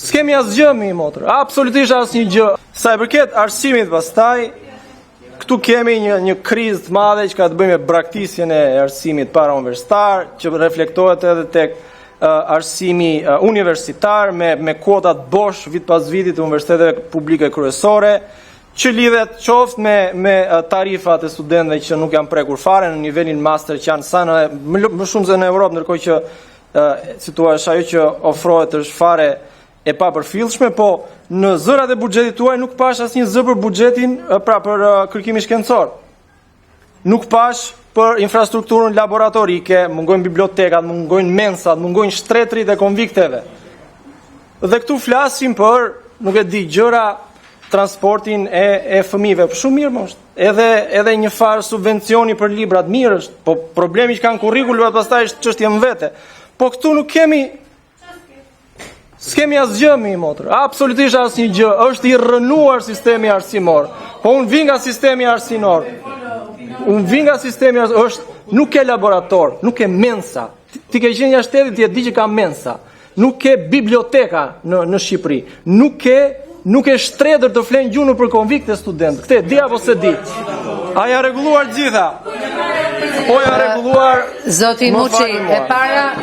S'kemi asgjë mi motër, absolutisht asnjë gjë. Sa i përket arsimit pastaj, këtu kemi një krizë të madhe që ka të bëjë me braktisjen e arsimit parauniversitar, që reflektohet edhe tek arsimi universitar me kuotat bosh vit pas viti të universiteteve publike kryesore, që lidhet qoftë me tarifat e studentëve që nuk janë prekur fare në nivelin master, që janë sa më shumë se në Europë, ndërkohë që situacia ajo që ofrohet është fare e papërfillshme, po në zërat e buxhetit tuaj nuk pash asnjë zë për buxhetin, për kërkimin shkencor. Nuk pash për infrastrukturën laboratorike, mungojnë bibliotekat, mungojnë mensat, mungojnë shtretrit e konvikteve. Dhe këtu flasim për, nuk e di, gjëra transportin e fëmijëve. Shumë mirë më është. Edhe një farë subvencioni për librat mirë është, po problemi që kanë kurrikulumat pastaj është çështje më vete. Po këtu nuk s'kemi asgjë mi motër, absolutisht asnjë gjë, është i rrënuar sistemi arsimor. Po unë vi nga sistemi arsimor. Nuk ke laborator, nuk ke mensa. Ti ke qenë jashtë shtetit, ti e di që ka mensa. Nuk ke biblioteka në Shqipëri. Nuk ke shtredër të flenë gjunë për konvikt e studentë. Këte, di apo se di? A ja rregulluar gjitha? Po ja rregulluar? Zoti Muçi, e para